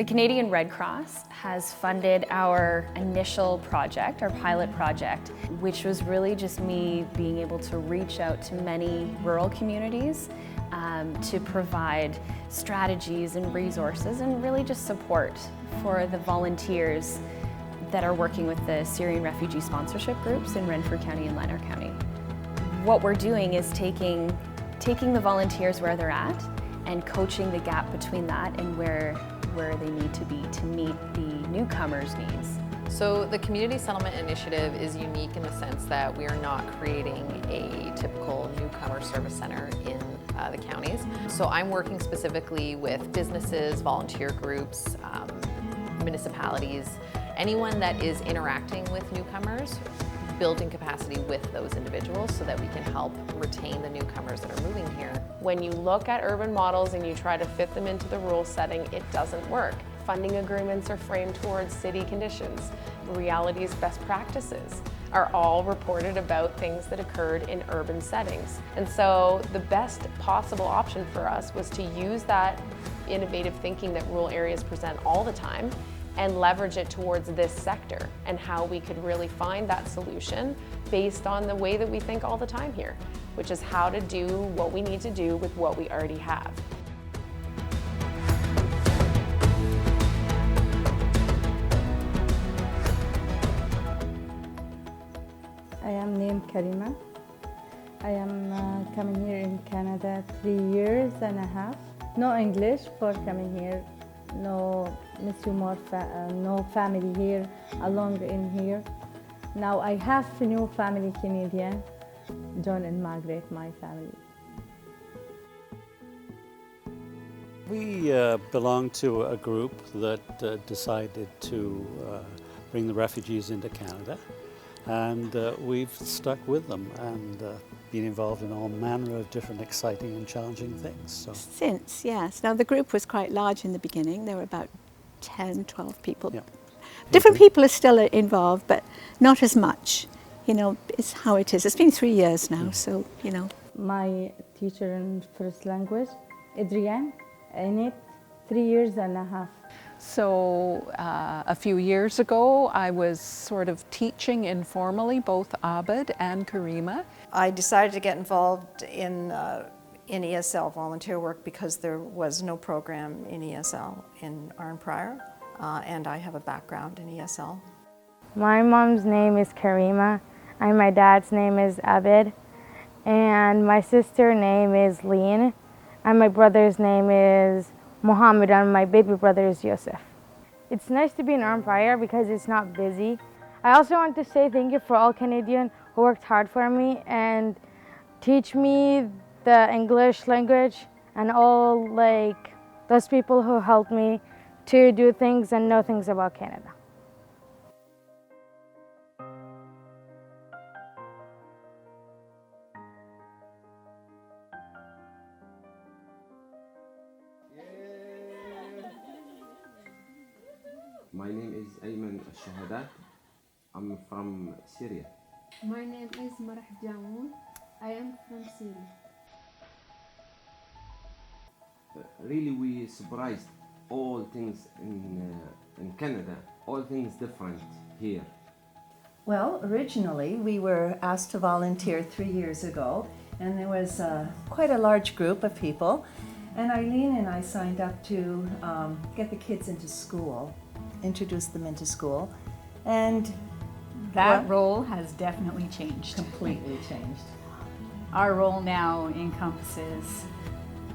The Canadian Red Cross has funded our initial project, our pilot project, which was really just me being able to reach out to many rural communities to provide strategies and resources and really just support for the volunteers that are working with the Syrian refugee sponsorship groups in Renfrew County and Lanark County. What we're doing is taking the volunteers where they're at and coaching the gap between that and where they need to be to meet the newcomers' needs. So the Community Settlement Initiative is unique in the sense that we are not creating a typical newcomer service center in the counties. So I'm working specifically with businesses, volunteer groups, municipalities, anyone that is interacting with newcomers, building capacity with those individuals so that we can help retain the newcomers that are moving here. When you look at urban models and you try to fit them into the rural setting, it doesn't work. Funding agreements are framed towards city conditions. The reality is best practices are all reported about things that occurred in urban settings. And so the best possible option for us was to use that innovative thinking that rural areas present all the time and leverage it towards this sector and how we could really find that solution based on the way that we think all the time here, which is how to do what we need to do with what we already have. I am named Karima. I am coming here in Canada 3 years and a half. No English for coming here. No no family here, alone in here. Now I have a new family Canadian, John and Margaret, my family. We belong to a group that decided to bring the refugees into Canada, and we've stuck with them and been involved in all manner of different exciting and challenging things. So. Since, yes. Now the group was quite large in the beginning. There were about 10, 12 people. Yeah. Different people are still involved, but not as much. You know, it's how it is. It's been 3 years now, so, you know. My teacher in first language, Adrienne, in it 3 years and a half. So a few years ago, I was sort of teaching informally both Abed and Karima. I decided to get involved in ESL volunteer work because there was no program in ESL in Arnprior, and I have a background in ESL. My mom's name is Karima, and my dad's name is Abed, and my sister's name is Lean, and my brother's name is Mohammed, and my baby brother is Yosef. It's nice to be in Arnprior because it's not busy. I also want to say thank you for all Canadians who worked hard for me and teach me the English language, and all those people who helped me to do things and know things about Canada. My name is Ayman Al-Shahadat. I'm from Syria. My name is Marah Jamoun. I am from Syria. Really, we surprised all things in Canada, all things different here. Well, originally we were asked to volunteer 3 years ago, and there was quite a large group of people, and Eileen and I signed up to get the kids into school, introduce them into school, and that role has definitely changed. Completely changed. Our role now encompasses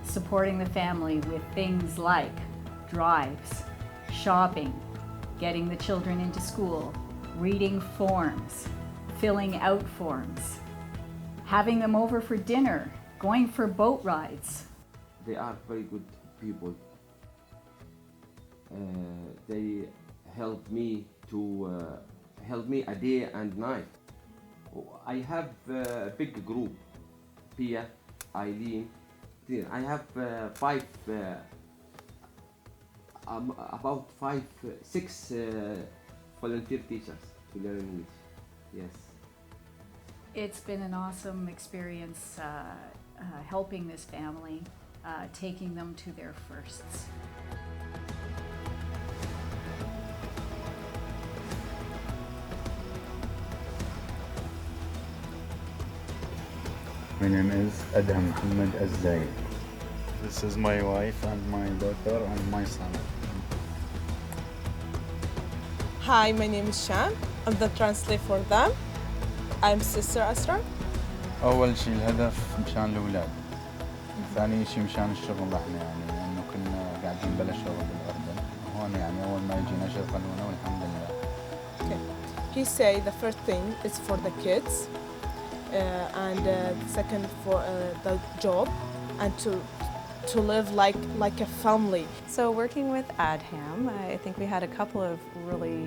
supporting the family with things like drives, shopping, getting the children into school, reading forms, filling out forms, having them over for dinner, going for boat rides. They are very good people. They help me a day and night. I have a big group, Pia, Eileen. I have about 6 volunteer teachers to learn English. Yes. It's been an awesome experience helping this family, taking them to their firsts. My name is Adham Muhammad Azzaid. This is my wife and my daughter and my son. Hi, my name is Sham. I'm the translator for them. I'm Sister Asra. أول شيء الهدف مشان الأولاد. ثاني شيء مشان الشغل احنا يعني إنه كنا قاعدين بلا شغل بالأردن. هون يعني أول ما يجينا شغلونا والحمد لله. Okay. He say the first thing is for the kids, and second for the job, and to live like a family. So working with Adham, I think we had a couple of really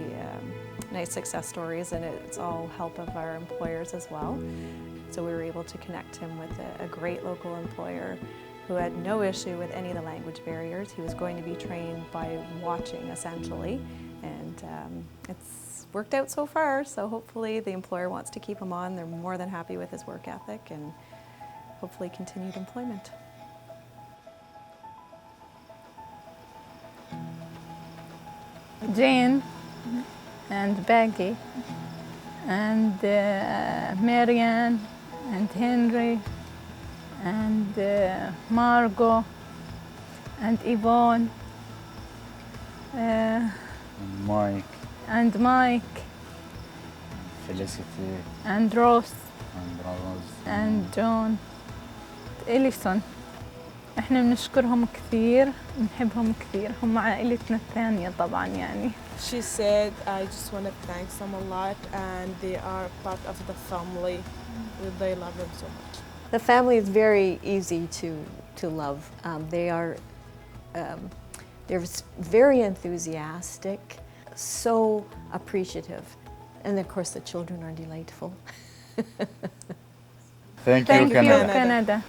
nice success stories, and it's all help of our employers as well. So we were able to connect him with a great local employer who had no issue with any of the language barriers. He was going to be trained by watching, essentially, and it's worked out so far. So hopefully the employer wants to keep him on. They're more than happy with his work ethic and hopefully continued employment. Jane and Becky and Marianne and Henry and Margot and Yvonne Mike and Mike Felicity and Rose and Rose and John إليسون. احنا بنشكرهم كثير، بنحبهم كثير، هم عائلتنا الثانية طبعا يعني. She said, I just want to thank them a lot, and they are part of the family. They love them so much. The family is very easy to love. They're very enthusiastic, so appreciative, and of course the children are delightful. Thank you, Canada.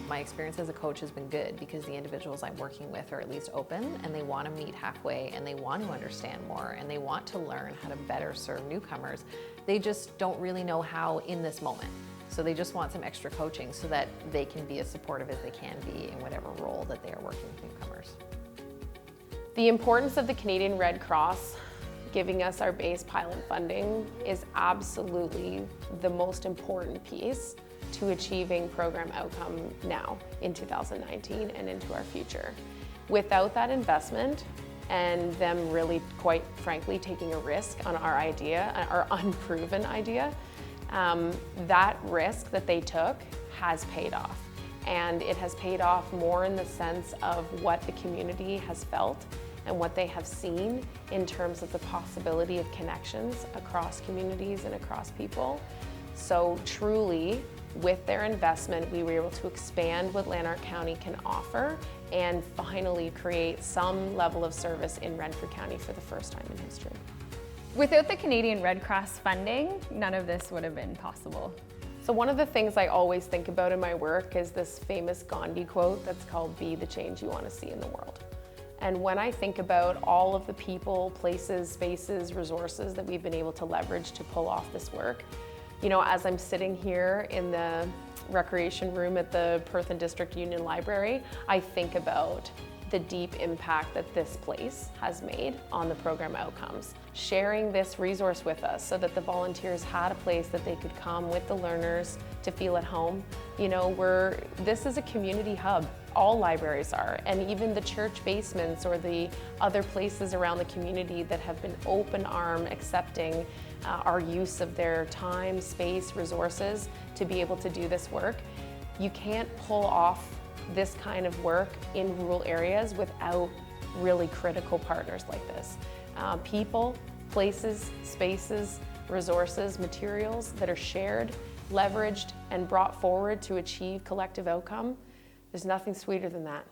My experience as a coach has been good because the individuals I'm working with are at least open and they want to meet halfway and they want to understand more and they want to learn how to better serve newcomers. They just don't really know how in this moment. So they just want some extra coaching so that they can be as supportive as they can be in whatever role that they are working with newcomers. The importance of the Canadian Red Cross giving us our base pilot funding is absolutely the most important piece to achieving program outcome now in 2019 and into our future. Without that investment and them really, quite frankly, taking a risk on our idea, our unproven idea, that risk that they took has paid off. And it has paid off more in the sense of what the community has felt and what they have seen in terms of the possibility of connections across communities and across people. So truly, with their investment, we were able to expand what Lanark County can offer and finally create some level of service in Renfrew County for the first time in history. Without the Canadian Red Cross funding, none of this would have been possible. So one of the things I always think about in my work is this famous Gandhi quote that's called, "Be the change you want to see in the world." And when I think about all of the people, places, spaces, resources that we've been able to leverage to pull off this work, you know, as I'm sitting here in the recreation room at the Perth and District Union Library, I think about the deep impact that this place has made on the program outcomes. Sharing this resource with us so that the volunteers had a place that they could come with the learners to feel at home. You know, this is a community hub. All libraries are, and even the church basements or the other places around the community that have been open arm accepting our use of their time, space, resources to be able to do this work. You can't pull off this kind of work in rural areas without really critical partners like this. People, places, spaces, resources, materials that are shared, leveraged, and brought forward to achieve collective outcome. There's nothing sweeter than that.